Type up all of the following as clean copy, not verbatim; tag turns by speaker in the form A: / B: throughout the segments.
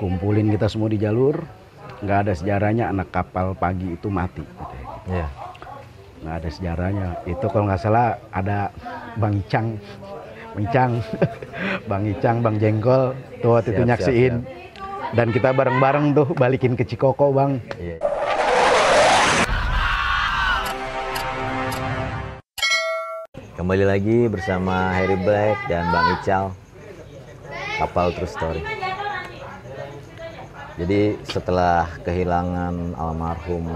A: kumpulin kita semua di jalur, nggak ada sejarahnya anak kapal pagi itu mati.
B: Iya.
A: Nggak ada sejarahnya. Itu kalau nggak salah ada Bang Icang, Bang Icang, Bang Jengkol tuh waktu itu nyaksiin. Dan kita bareng-bareng tuh balikin ke Cikoko, Bang.
B: Iya. Kembali lagi bersama Harry Black dan Bang Ical, Kapal True Story. Jadi setelah kehilangan almarhum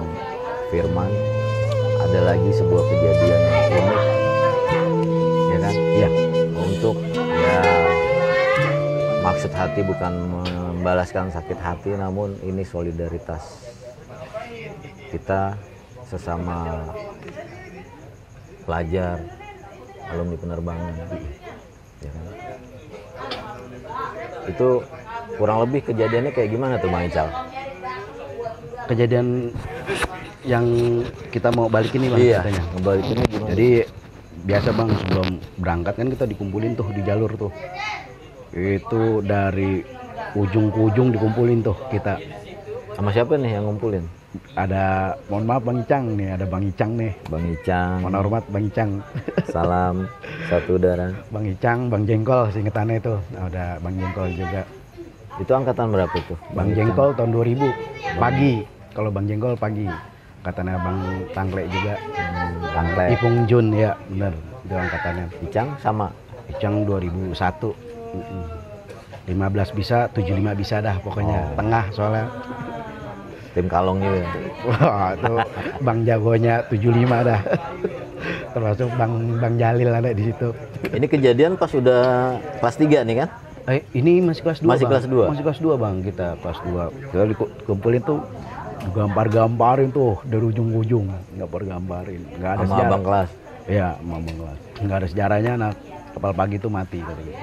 B: Firman, ada lagi sebuah kejadian yang unik, ya kan?
A: Iya.
B: Untuk ya maksud hati bukan membalaskan sakit hati, namun ini solidaritas kita sesama pelajar alumni penerbangan, ya kan? Itu kurang lebih kejadiannya kayak gimana tuh Bang Ical?
A: Kejadian yang kita mau balik ini, Bang, katanya.
B: Ngebalikinnya gimana?
A: Jadi biasa, Bang, sebelum berangkat kan kita dikumpulin tuh di jalur tuh. Itu dari ujung ke ujung dikumpulin tuh kita.
B: Sama siapa nih yang ngumpulin?
A: Ada, mohon maaf Bang Icang nih, ada Bang Icang nih.
B: Bang Icang.
A: Mohon hormat Bang Icang.
B: Salam satu udara.
A: Bang Icang, Bang Jengkol singkatannya itu. Ada Bang Jengkol juga.
B: Itu angkatan berapa tuh?
A: Bang Jengkol tahun 2000 pagi. Kalau Bang Jengkol pagi. Katanya Bang Tangkle juga.
B: Tangkle.
A: Ipung Jun, ya bener. Itu angkatannya.
B: Icang sama?
A: Icang 2001. 15 bisa, 75 bisa dah pokoknya. Tengah soalnya.
B: Tim kalong juga.
A: Wah, itu Bang jagonya 75 dah. Termasuk Bang Jalil ada di situ.
B: Ini kejadian pas udah kelas 3 nih kan?
A: Ini masih kelas 2,
B: Masih
A: Bang.
B: kelas 2?
A: Masih kelas 2, Bang, kita kelas 2. Kita dikumpulin tuh, gambar-gambarin tuh dari ujung ke ujung. Gambar-gambarin. Enggak ada
B: sama
A: sejarah.
B: abang kelas?
A: Iya, sama abang kelas. Enggak ada sejarahnya, anak kapal pagi itu mati katanya.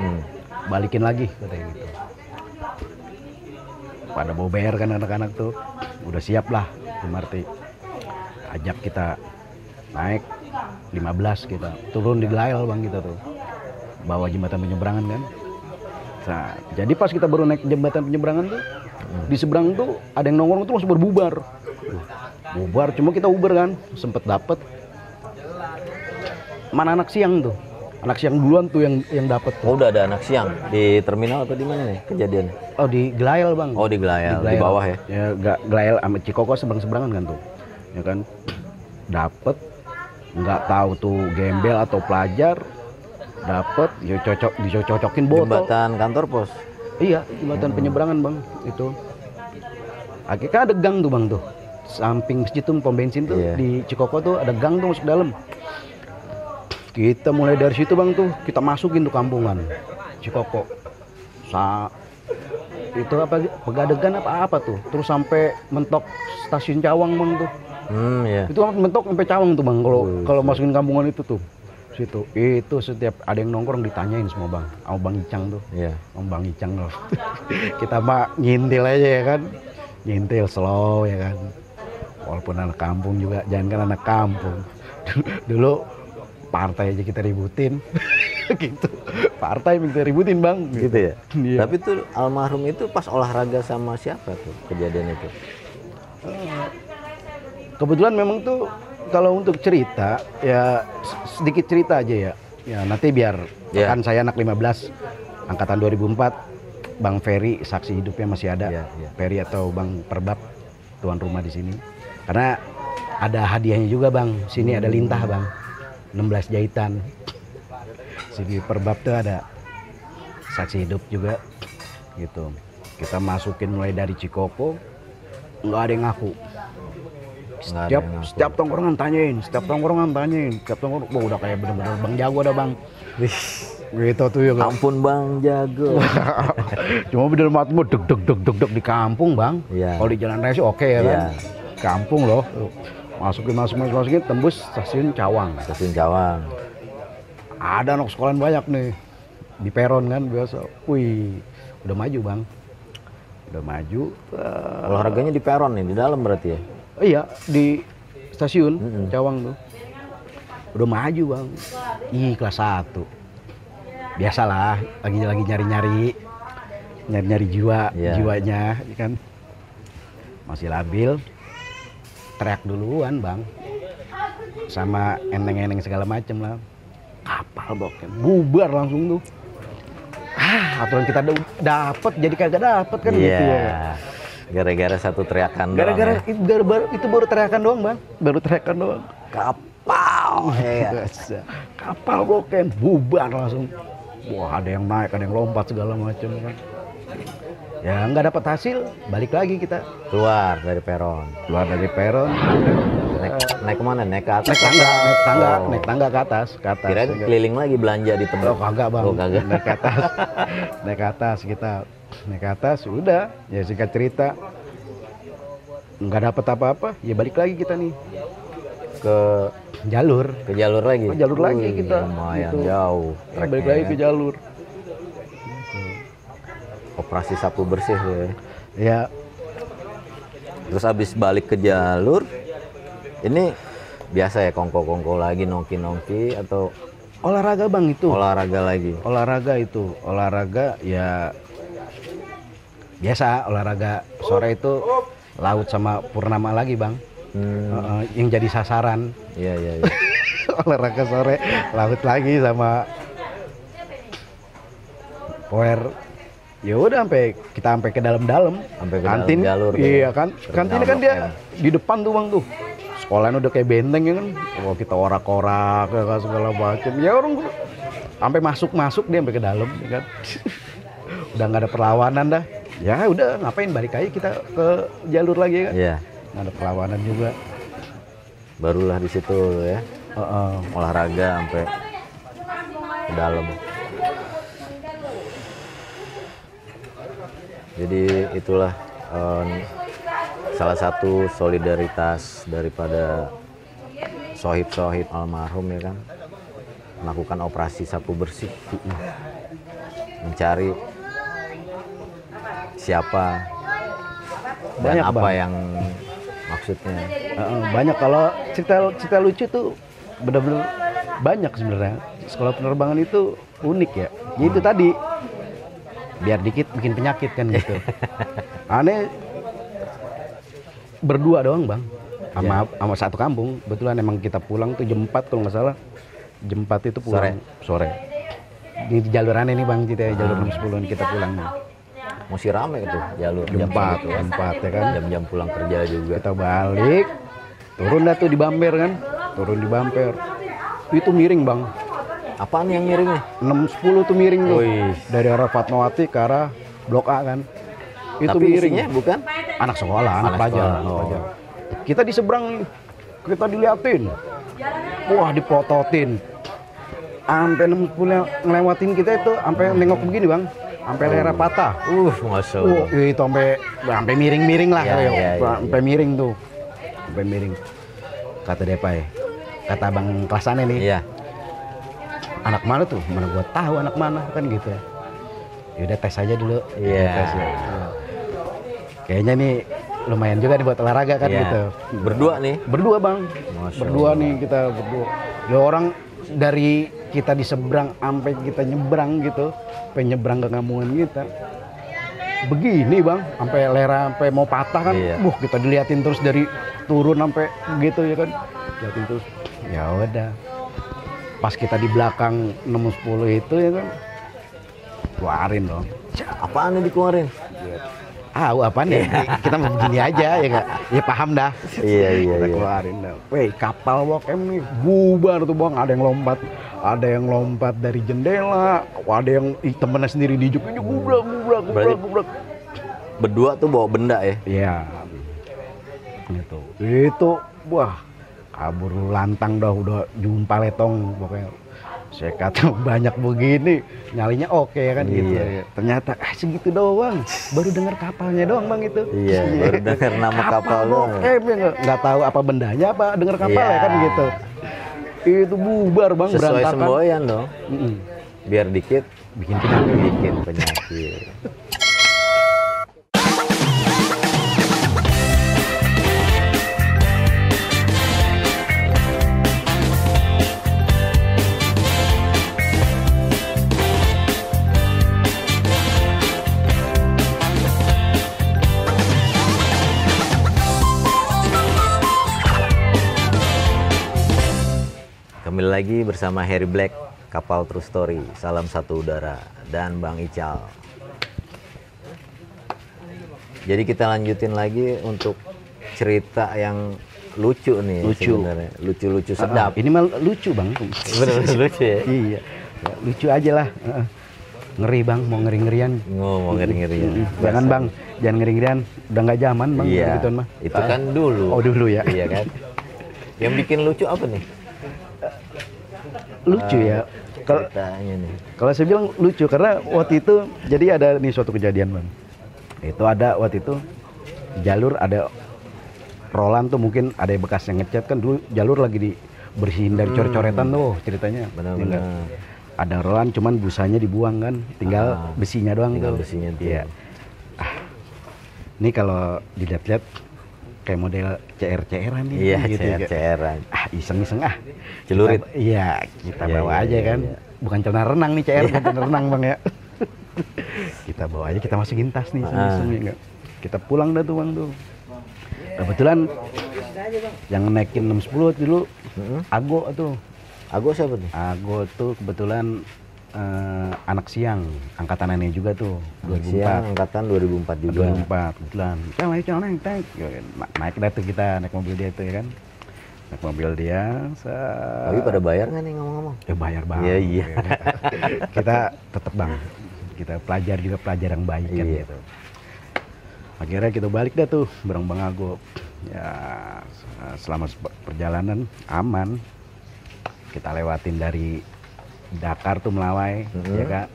A: Balikin lagi katanya gitu. Pada bober kan anak-anak tuh. Udah siap lah, Marti. Ajak kita naik 15 kita. Turun di Glail, Bang, kita tuh. Bawa jembatan penyeberangan kan. Nah, jadi pas kita baru naik jembatan penyeberangan tuh, di seberang tuh ada yang nongkrong tuh langsung berbubar. Bubar, cuma kita uber kan, sempet dapet. Mana anak siang tuh? Anak siang duluan tuh yang dapet.
B: Oh, udah ada anak siang di terminal atau di mana nih kejadiannya?
A: Oh, di Glail, Bang.
B: Oh, di Glail, di bawah ya?
A: Ya, Glail sama Cikoko seberang-seberangan kan tuh. Ya kan, dapet. Nggak tahu tuh gembel atau pelajar. Dapet, ya dicocok-cocokin botol.
B: Jembatan kantor pos?
A: Iya, jembatan penyeberangan, Bang, itu. Akhirnya ada gang tuh, Bang, tuh. Samping masjid tuh, pom bensin tuh, di Cikoko tuh ada gang tuh masuk dalam. Kita mulai dari situ, Bang, tuh kita masukin tuh kampungan Cikoko. Itu apa, Pegadegan apa tuh. Terus sampai mentok stasiun Cawang, Bang, tuh.
B: Iya.
A: Itu mentok sampai Cawang tuh, Bang, kalau masukin kampungan itu tuh. Situ itu setiap ada yang nongkrong ditanyain semua, Bang, sama Bang Icang tuh.
B: Iya.
A: Om Bang Icang loh. Kita mah ngintil aja ya kan, ngintil slow ya kan, walaupun anak kampung juga, jangan kan anak kampung. Dulu partai aja kita ributin. Gitu, partai minta ributin, Bang,
B: Gitu ya.
A: Iya.
B: Tapi tuh almarhum itu pas olahraga sama siapa tuh kejadian itu?
A: Kebetulan memang tuh kalau untuk cerita ya sedikit cerita aja ya. Ya nanti biar kan saya anak 15 angkatan 2004, Bang Ferry saksi hidupnya masih ada. Ferry atau Bang Perbab tuan rumah di sini. Karena ada hadiahnya juga, Bang. Sini ada lintah, Bang. 16 jahitan. Sini Perbab tuh ada saksi hidup juga gitu. Kita masukin mulai dari Cikoko, nggak ada yang ngaku. Setiap tongkrongan tanyain, setiap tongkrongan, wah, udah kayak bener-bener Bang Jago dah, Bang. Gitu tuh ya.
B: Ampun Bang Jago.
A: Cuma bener matmu deg di kampung, Bang. Kalau di jalan raya oke ya kan. Kampung loh. Masukin tembus stasiun Cawang. Ada anak sekolahan banyak nih di peron kan biasa. Wih, udah maju, Bang. Udah maju.
B: Olahraganya di peron nih, di dalam berarti ya?
A: Iya, di stasiun Cawang tuh. Udah maju, Bang. Kelas 1. Biasalah, lagi nyari-nyari. nyari jiwa,
B: Iya.
A: jiwanya, ya kan masih labil, teriak duluan bang, sama eneng-eneng segala macem lah, kapal bokep, bubar langsung tuh. Aturan kita dapet jadi kagak dapet kan
B: Iya.
A: gitu ya.
B: Gara-gara satu teriakan
A: Gara-gara
B: doang ya.
A: itu baru teriakan doang bang, baru teriakan doang.
B: Kapal. Iya.
A: Kapal bokep, bubar langsung. Wah ada yang naik, ada yang lompat segala macam kan. Ya nggak dapat hasil, balik lagi kita
B: Keluar dari peron.
A: keluar dari peron,
B: Naik kemana? Naik ke atas?
A: naik tangga,
B: Oh.
A: naik tangga ke atas,
B: Kirain keliling lagi belanja di tempat.
A: Oh kagak bang,
B: Oh, kagak.
A: naik ke atas, naik ke atas kita, naik ke atas, udah, ya singkat cerita, nggak dapat apa-apa, ya balik lagi kita nih
B: Ke
A: jalur,
B: jalur lagi.
A: Oh, jalur lagi
B: Wih,
A: kita.
B: Lumayan
A: Gitu.
B: jauh.
A: ya, balik
B: treknya
A: lagi
B: ya.
A: ke jalur,
B: Operasi sapu bersih ya.
A: ya
B: Terus abis balik ke jalur, ini biasa ya kongko-kongko lagi, nongki-nongki atau
A: olahraga bang itu,
B: olahraga lagi?
A: olahraga ya biasa olahraga sore itu laut sama purnama lagi bang. Yang jadi sasaran.
B: Iya, iya, iya.
A: Olahraga sore laut lagi sama power. Ya udah sampai ke dalam-dalam.
B: Sampai ke
A: kantin
B: dalam jalur.
A: iya kan, kantin kan dia
B: M.
A: di depan tuh bang tuh. Sekolahnya udah kayak benteng ya kan. Oh kita orak-orak ya kan, segala macam. Ya orang sampai masuk dia sampai ke dalam ya kan. Udah nggak ada perlawanan dah. Ya udah ngapain, balik aja kita ke jalur lagi ya kan.
B: Iya.
A: Nggak ada perlawanan juga.
B: Barulah di situ ya. Olahraga sampai ke dalam. Jadi itulah salah satu solidaritas daripada sohib-sohib almarhum ya kan, melakukan operasi sapu bersih, mencari siapa dan
A: Banyak,
B: apa
A: Bang.
B: yang maksudnya.
A: Banyak, kalau cerita lucu tuh bener-bener banyak sebenarnya. Sekolah penerbangan itu unik ya. Ya itu tadi, biar dikit bikin penyakit kan gitu. Aneh berdua doang bang, sama satu kampung. Kebetulan emang kita pulang tuh jam 4 kalau nggak salah. Jam 4 itu pulang sore. Di jalur aneh nih bang, kita jalur 610 kita pulang.
B: Masih rame itu jalur
A: Jam 4,
B: segitu ya.
A: jam 4 ya kan.
B: Jam-jam pulang kerja juga.
A: Kita balik, turun dah tuh di Bamber kan. Turun di Bamber. Itu miring bang.
B: Apaan yang miringnya?
A: 610 tuh miring tuh.
B: Wih.
A: Dari arah Fatmawati ke arah Blok A kan. Itu
B: Tapi
A: miring.
B: isinya bukan?
A: Anak sekolah, anak
B: Anak
A: pelajar.
B: sekolah,
A: anak
B: oh.
A: pelajar. Kita di seberang nih, kita diliatin. Wah, dipototin. Sampai 610 ngelewatin kita itu, sampai nengok begini bang. Sampai lehernya patah.
B: Masya Allah.
A: Itu sampai miring-miring lah.
B: Ya,
A: kayak.
B: ya, ya,
A: Sampai miring tuh. Sampai miring. Kata Depai, kata abang kelas aneh nih.
B: Iya.
A: Anak mana tuh? Mana gua tahu anak mana kan gitu. Yaudah tes aja dulu.
B: Iya.
A: Tes ya. Kayaknya nih lumayan juga nih buat olahraga kan
B: Iya.
A: gitu.
B: Berdua nih.
A: Berdua bang.
B: Masya
A: Berdua
B: Allah.
A: nih kita berdua. Ya orang dari kita di seberang sampai kita nyebrang gitu, sampai nyebrang ke kampungan kita. Begini bang, sampai lera sampai mau patah kan.
B: Iya.
A: Kita diliatin terus dari turun sampai gitu ya kan. Liatin terus. Ya udah. Pas kita di belakang 610 itu ya kan, keluarin dong.
B: Apaan yang dikeluarin?
A: Apaan ya? Kita mau begini aja ya nggak? Ya paham dah.
B: Iya, iya,
A: Kita
B: iya.
A: keluarin dah. Weh, kapal Blok M nih bubar tuh bang. Ada yang lompat dari jendela. Ada yang temennya sendiri dijuk-ijuk gubrak.
B: Berdua tuh bawa benda ya?
A: Iya. Itu wah, kabur lantang dah, udah jumpa letong pokoknya. Saya kata banyak begini, nyalinya oke ya kan gitu.
B: Iya.
A: Ternyata segitu doang, baru dengar kapalnya doang bang itu.
B: Iya, baru dengar nama kapal doang.
A: Nggak tahu apa bendanya, apa dengar kapalnya
B: Iya.
A: kan gitu. Itu bubar bang,
B: Sesuai
A: berantakan.
B: semboyan dong.
A: Mm-mm.
B: Biar dikit
A: Bikin penyakit.
B: bikin penyakit. lagi bersama Harry Black, Kapal True Story, Salam Satu Udara, dan Bang Ical. Jadi kita lanjutin lagi untuk cerita yang lucu nih sebenarnya. Lucu-lucu sedap.
A: Ini mah lucu Bang.
B: Bener lucu ya?
A: Iya. Ya, lucu aja lah. Ngeri Bang, mau ngeri-ngerian.
B: Mau ngeri-ngerian.
A: Jangan Bang, jangan ngeri-ngerian. Udah nggak zaman Bang.
B: Iya,
A: gituan mah.
B: itu kan dulu.
A: Oh dulu ya.
B: Iya kan. Yang bikin lucu apa nih?
A: Lucu ya.
B: Ceritanya nih.
A: Kalau saya bilang lucu karena waktu itu jadi ada nih suatu kejadian Bang. Itu ada waktu itu jalur ada Roland tuh mungkin ada bekas yang ngecat kan dulu jalur lagi dibersihin dari coret-coretan tuh ceritanya.
B: Benar-benar.
A: Ada Roland cuman busanya dibuang kan, tinggal besinya doang
B: tinggal
A: tuh.
B: besinya tuh.
A: Iya. Ini kalau dilihat-lihat kayak model CR-CR-an nih.
B: Iya,
A: gitu,
B: CR-CR-an.
A: Iseng-iseng
B: Celurit.
A: Iya, kita
B: Iya,
A: bawa
B: iya,
A: aja
B: iya,
A: kan.
B: iya.
A: Bukan celana renang nih CR, bukan celana renang Bang ya. Kita bawa aja, kita masukin tas nih iseng-iseng enggak. Kita pulang dah tuh Bang tuh. Kebetulan yang naikin 610 dulu Ago tuh.
B: Ago siapa tuh?
A: Ago tuh kebetulan anak siang, angkatan nenek juga tuh, 2004.
B: Siang, angkatan 2004 juga.
A: 2004 kebetulan. Naik dah tuh kita, naik mobil dia tuh ya kan. Naik mobil dia.
B: Tapi pada bayar nggak nih ngomong-ngomong?
A: Ya bayar Bang.
B: Iya, iya.
A: Kita tetap Bang. Kita pelajar juga pelajar yang baik kan
B: Iya.
A: gitu. Akhirnya kita balik dah tuh bareng Bang Ago. Ya selama perjalanan aman. Kita lewatin dari Dakar tuh Melawai, ya Kak,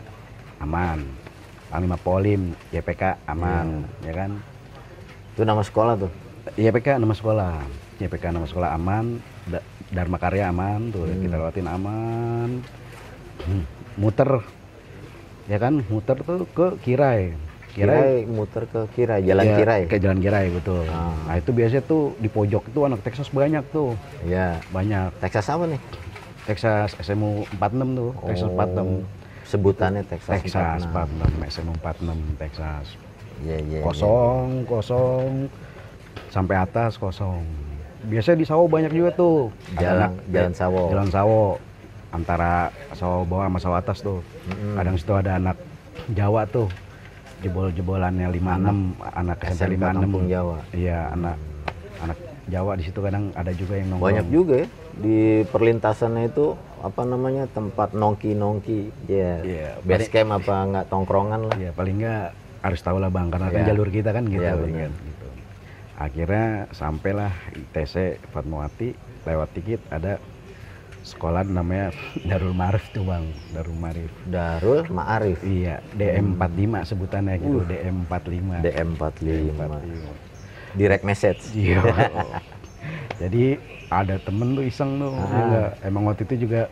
A: aman. Panglima Polim, YPK aman, ya kan.
B: Itu nama sekolah tuh?
A: YPK nama sekolah, YPK nama sekolah aman. Dharma Karya aman tuh, kita lewatin aman. Muter, ya kan, muter tuh ke Kirai.
B: Kirai muter ke Kirai, Jalan
A: Ya,
B: Kirai.
A: ke Jalan Kirai betul. Nah itu biasanya tuh di pojok itu anak Texas banyak tuh.
B: Iya.
A: Banyak.
B: Texas apa nih?
A: Texas SMU 46 tuh, Texas 46.
B: Sebutannya Texas,
A: Texas
B: 46.
A: 46, SMU 46 Texas.
B: Iya, iya.
A: Kosong, kosong. Sampai atas kosong. Biasanya di sawah banyak juga tuh.
B: Jalan Sawo.
A: Jalan Sawo. Antara sawah bawah sama sawah atas tuh. Kadang situ ada anak Jawa tuh. Jebol-jebolannya 56, anak SMP
B: SMK
A: 56.
B: Kampung Jawa.
A: Iya, anak Jawa di situ kadang ada juga yang nongkrong.
B: Banyak juga ya di perlintasannya itu apa namanya tempat nongki-nongki. Ya.
A: Iya,
B: Base camp apa nggak tongkrongan lah.
A: Iya, paling nggak harus tahu lah Bang, karena kan
B: Iya.
A: jalur kita kan gitu.
B: Iya,
A: paling
B: benar.
A: kan, gitu. Akhirnya sampailah ITC Fatmawati, lewat dikit ada sekolah namanya Darul Ma'arif tuh Bang, Darul Ma'arif.
B: Darul Ma'arif.
A: Iya, DM45 sebutannya gitu, DM45.
B: DM45. Direct message.
A: Iya. Jadi ada temen tuh iseng tuh, ya nggak? Emang waktu itu juga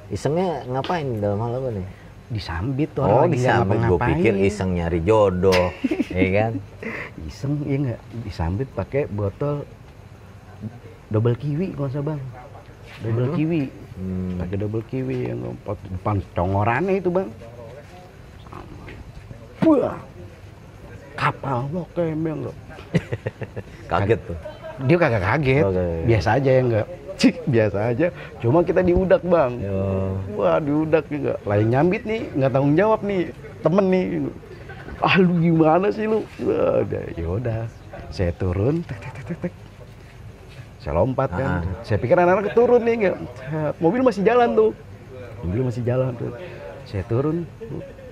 B: Isengnya ngapain dalam hal apa nih?
A: disambit tuh
B: Oh,
A: orang lagi nggak
B: disambit. Gue
A: ngapa-ngapain.
B: pikir iseng nyari jodoh, ya kan?
A: Iseng, iya nggak? Disambit pakai botol double kiwi kalau nggak salah Bang. Double kiwi. Pakai double kiwi yang depan congorannya itu Bang. Wah. Kapal bokeh enggak.
B: Kaget tuh.
A: Dia kagak kaget.
B: Oke.
A: Biasa aja ya enggak. Biasa aja. Cuma kita diudak Bang.
B: Yo.
A: Wah diudak juga. Lain nyambit nih, nggak tanggung jawab nih. Temen nih. Ah lu gimana sih lu? Wah, yaudah. Saya turun. Tek, tek, tek, tek, tek. Saya lompat kan. Saya pikir anak-anak turun nih enggak. Mobil masih jalan tuh. Mobil masih jalan tuh. Saya turun.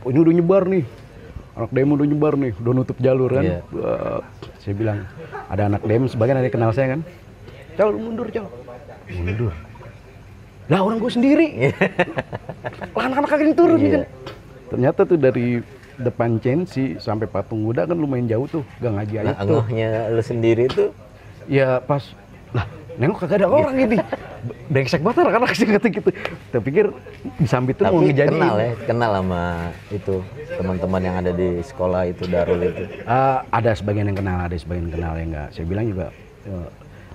A: Oh, ini udah nyebar nih. Anak demo udah nyebar nih, udah nutup jalur kan.
B: Iya.
A: Wah, saya bilang, ada anak demo, sebagian ada yang kenal saya kan. Cal, mundur Cal. Mundur. Lah orang gue sendiri. Lah anak-anak kagak yang turun
B: Iya.
A: kan. Ternyata tuh dari depan Censi sampai Patung Kuda kan lumayan jauh tuh, gang Haji
B: Nah,
A: Aib tuh.
B: ngehnya lu sendiri tuh
A: Ya pas, lah nengok kagak ada orang ini. Brengsek banget anak-anak sih kata gitu. Kita pikir disambit tuh mau
B: tapi
A: ngejadiin.
B: kenal ya, kenal sama itu teman-teman yang ada di sekolah itu Darul itu.
A: Ada sebagian yang kenal, ada sebagian yang kenal yang enggak. Saya bilang juga,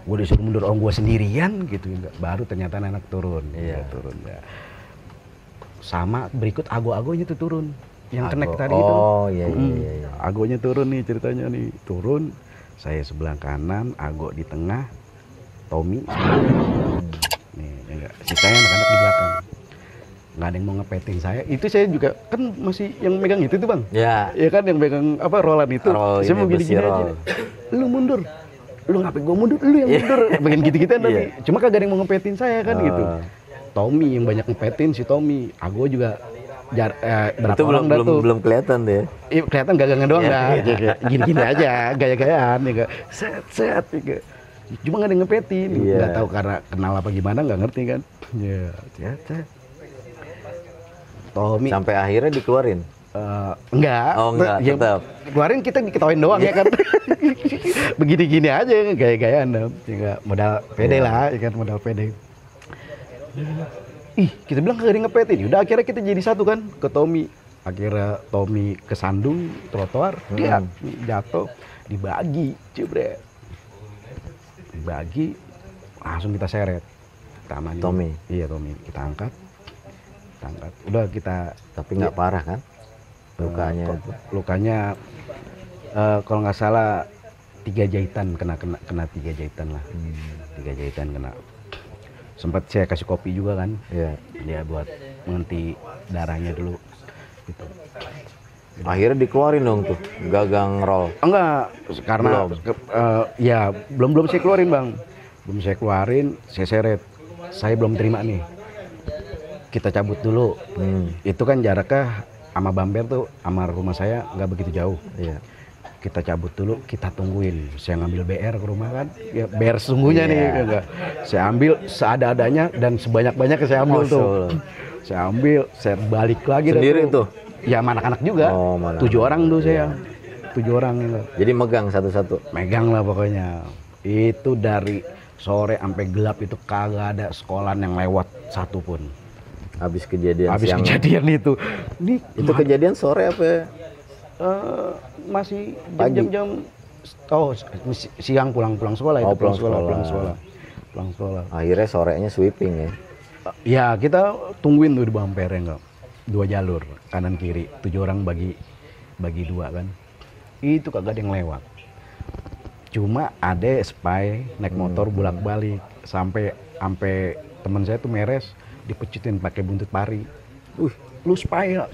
A: gue disuruh mundur orang gue sendirian gitu enggak. Baru ternyata anak turun.
B: Iya.
A: Ya, turun ya. Sama berikut ago-agonya tuh turun. Yang
B: Ago.
A: connect tadi itu.
B: Oh, iya, iya, iya.
A: Agonya turun nih ceritanya nih. Turun, saya sebelah kanan, Ago di tengah, Tommy sebelah. nih, ya nggak. Sisanya anak-anak di belakang. Nggak ada yang mau ngepetin saya. Itu saya juga kan masih yang megang itu tuh bang.
B: Ya.
A: Ya kan yang megang apa rolan itu.
B: Roll
A: Saya
B: ini,
A: mau
B: besi
A: gini-gini aja.
B: roll.
A: Lu mundur. Lu ngapain gua mundur? Lu yang mundur. Bagian gitu-gitu tapi cuma kagak ada yang mau ngepetin saya kan gitu. Tommy yang banyak ngepetin si Tommy. Ago juga berapa
B: Itu
A: orang dah tuh.
B: belum kelihatan deh.
A: Iya kelihatan gagangan doang dah. Gini-gini aja, gaya-gayaan ya. Set ya. Cuma nggak ada yang ngepetin. Nggak tahu karena kenal apa gimana nggak ngerti kan. Ya, set. Tommy
B: Sampai akhirnya dikeluarin.
A: enggak.
B: Oh enggak,
A: ya,
B: tetap.
A: Keluarin kita diketawain doang ya kan. Begini-gini aja gaya-gayaan dah. Ya, modal pede lah, ya kan modal pede. Ih, kita bilang kagak ada yang ngepetin. Udah akhirnya kita jadi satu kan ke Tommy. Akhirnya Tommy kesandung trotoar, dia jatuh, dibagi, jebret. Dibagi, langsung kita seret. Kita amanin.
B: Tommy.
A: Iya Tommy, kita angkat. Udah kita
B: Tapi nggak parah kan?
A: Lukanya kalau nggak salah 3 jahitan kena 3 jahitan lah. 3 jahitan kena. Sempat saya kasih kopi juga kan.
B: Iya.
A: Dia buat menghenti darahnya dulu gitu.
B: Akhirnya dikeluarin dong tuh gagang roll.
A: Enggak, karena ya belum saya keluarin bang. Belum saya keluarin, saya seret. Saya belum terima nih. Kita cabut dulu. Itu kan jaraknya sama Bamber tuh sama rumah saya nggak begitu jauh.
B: Iya.
A: Kita cabut dulu, kita tungguin. Saya ngambil BR ke rumah kan, ya BR sungguhnya nih, enggak. Saya ambil seada-adanya dan sebanyak-banyaknya saya ambil tuh. Saya ambil, saya balik lagi.
B: Sendiri tuh?
A: Ya sama anak-anak juga. 7 orang tuh saya. 7 orang. Enggak.
B: Jadi megang satu-satu?
A: Megang lah pokoknya. Itu dari sore sampai gelap itu kagak ada sekolahan yang lewat satu pun.
B: Habis kejadian
A: kejadian itu.
B: Itu kejadian sore apa?
A: Masih jam-jam siang pulang sekolah itu. Pulang sekolah.
B: Akhirnya sorenya sweeping ya.
A: Ya kita tungguin tuh di Bamper enggak. 2 jalur kanan kiri, 7 orang bagi 2 kan. Itu kagak ada yang lewat. Cuma ada spy naik motor bolak-balik sampai teman saya tuh meres dipecutin pakai buntut pari. Lu spy ya?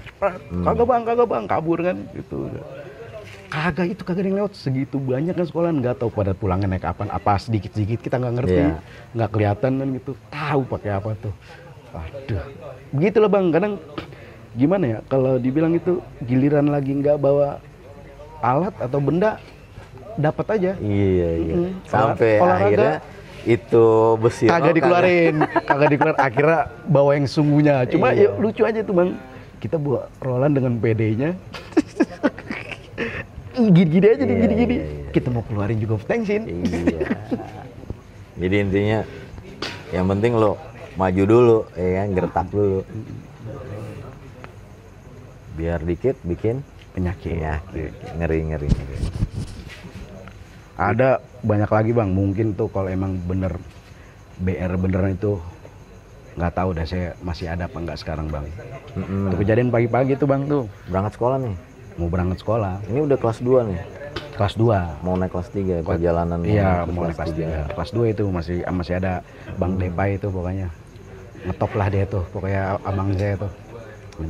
A: Kagak bang, kabur kan gitu. Kagak ada yang lewat segitu banyak kan sekolahan, nggak tahu pada pulangnya naik apaan, apa sedikit kita nggak ngerti, nggak kelihatan kan gitu, tahu pakai apa tuh. Aduh, begitulah bang, kadang gimana ya kalau dibilang itu giliran lagi nggak bawa alat atau benda dapat aja.
B: Iya. Sampai akhirnya itu besi
A: kagak dikeluarin, akhirnya bawa yang sungguhnya. Cuma ya lucu aja tuh bang, kita bawa rolan dengan PD-nya. Gini-gini aja nih, gini-gini. Kita mau keluarin juga thanksin.
B: Iya. Jadi intinya yang penting lo maju dulu, ya kan, gertak dulu. Biar dikit bikin
A: penyakit.
B: Ngeri.
A: Ada banyak lagi bang, mungkin tuh kalau emang bener BR beneran itu nggak tahu dah saya masih ada apa nggak sekarang bang. Itu kejadian pagi-pagi tuh bang tuh.
B: Berangkat sekolah nih?
A: Mau berangkat sekolah.
B: Ini udah kelas 2 nih?
A: Kelas 2.
B: Mau naik kelas 3 perjalanan?
A: Iya mau naik kelas 3. Kelas 2 itu masih ada Bang Depai itu pokoknya. Ngetop lah dia tuh, pokoknya abang saya tuh.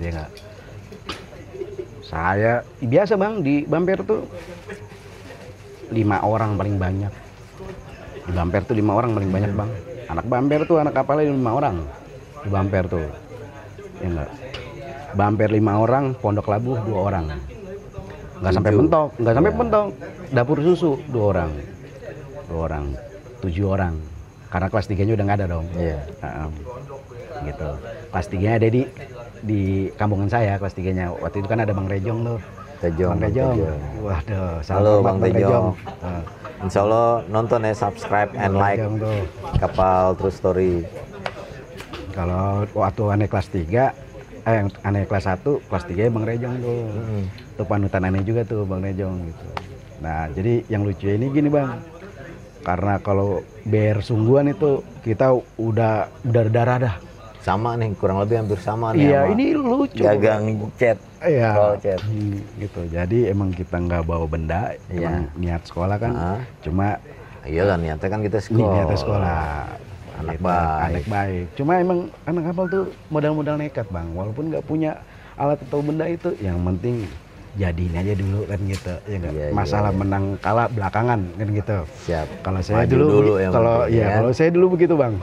A: Dia nggak. Saya biasa bang di Bamper tuh 5 orang paling banyak. Di Bamper tuh 5 orang paling banyak bang. Anak Bamper tuh anak kapalnya 5 orang di Bamper tuh. Ya enggak. Bamper 5 orang, Pondok Labu 2 orang. Nggak sampai mentok, dapur susu 2 orang. 7 orang. Karena kelas 3-nya udah nggak ada dong.
B: Iya.
A: Gitu. Kelas 3-nya ada di kampungan saya, kelas 3-nya. Waktu itu kan ada Bang Rejong tuh. Bang Rejong. Waduh,
B: halo Bang Rejong. Insya Allah nonton ya, subscribe and like Kapal True Story.
A: Kalau waktu aneh kelas 3, aneh kelas 1, kelas 3 Bang Rejong tuh. Itu panutan aneh juga tuh Bang Rejong gitu. Nah, jadi yang lucu ini gini Bang. Karena kalau BR sungguhan itu kita udah berdarah dah.
B: Sama nih, kurang lebih hampir sama nih.
A: Iya, ini lucu.
B: Gagang chat.
A: Iya. Gitu. Jadi emang kita nggak bawa benda, emang niat sekolah kan. Cuma
B: iya lah niatnya kan kita sekolah.
A: Niatnya sekolah.
B: Anak
A: gitu.
B: baik.
A: Anak baik. Cuma emang anak kapal tuh modal-modal nekat bang, walaupun nggak punya alat atau benda itu, yang penting jadiin aja dulu kan gitu. Ya nggak?
B: Iya,
A: Masalah
B: iya.
A: menang kalah belakangan kan gitu.
B: Siap.
A: Kalau saya
B: Maju
A: dulu,
B: dulu yang
A: kalau
B: penting,
A: ya
B: kan?
A: kalau saya dulu begitu bang,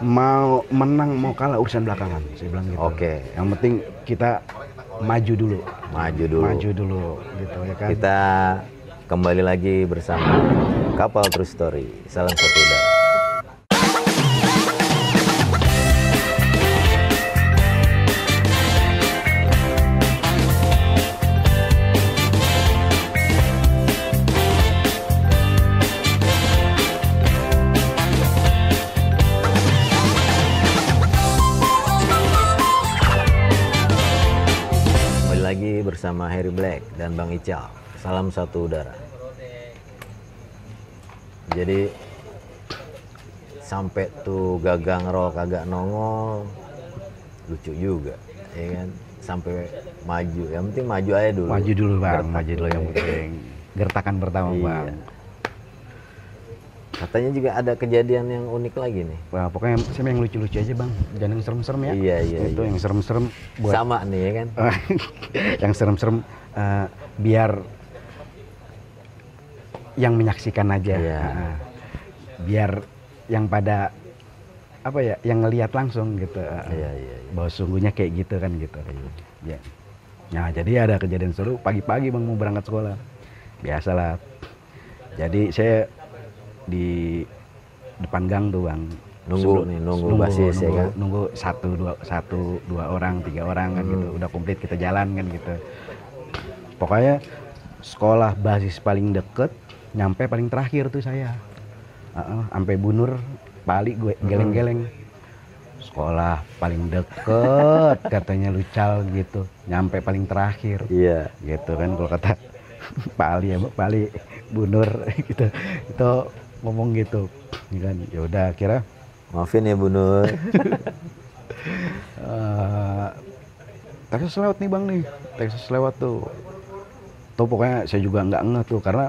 A: mau menang mau kalah urusan belakangan, saya bilang gitu.
B: Oke.
A: Yang penting kita maju dulu.
B: Maju dulu.
A: Maju dulu gitu ya kan.
B: Kita kembali lagi bersama Kapal True Story. Salam satu udara. Kembali lagi bersama Harry Black dan Bang Ical. Salam satu udara. Jadi sampai tuh gagang roll kagak nongol, lucu juga, ya kan? Sampai maju, yang penting maju aja dulu.
A: Maju dulu bang,
B: Gertak
A: maju dulu yang penting. Gertakan pertama
B: Iya.
A: bang.
B: Katanya juga ada kejadian yang unik lagi nih.
A: Wah, pokoknya saya yang lucu-lucu aja bang, jangan yang serem-serem ya.
B: Iya, iya,
A: Itu
B: iya.
A: yang serem-serem buat
B: Sama nih ya kan?
A: yang serem-serem biar yang menyaksikan aja.
B: Iya.
A: Biar yang pada apa ya, yang ngelihat langsung gitu.
B: Iya, iya, iya.
A: Bahwa sungguhnya kayak gitu kan gitu. Ya. Nah, jadi ada kejadian seru pagi-pagi bang mau berangkat sekolah. Biasalah. Jadi saya di depan gang tuh bang.
B: Nunggu nih, nunggu basis ya kan?
A: Nunggu satu dua orang, 3 orang kan gitu. Udah komplit kita jalan kan gitu. Pokoknya sekolah basis paling deket, nyampe paling terakhir tuh saya. Sampai Bunur, Pali gue geleng-geleng. Sekolah paling deket katanya Lucal gitu, nyampe paling terakhir.
B: Iya.
A: Gitu kan kalau kata Pak Ali ya, Pak Ali Bunur gitu. Itu ngomong gitu. Ya kan, ya udah kira
B: Maafin ya Bu Nur.
A: Texas lewat nih bang nih, Texas lewat tuh. Tuh pokoknya saya juga nggak ngeh tuh karena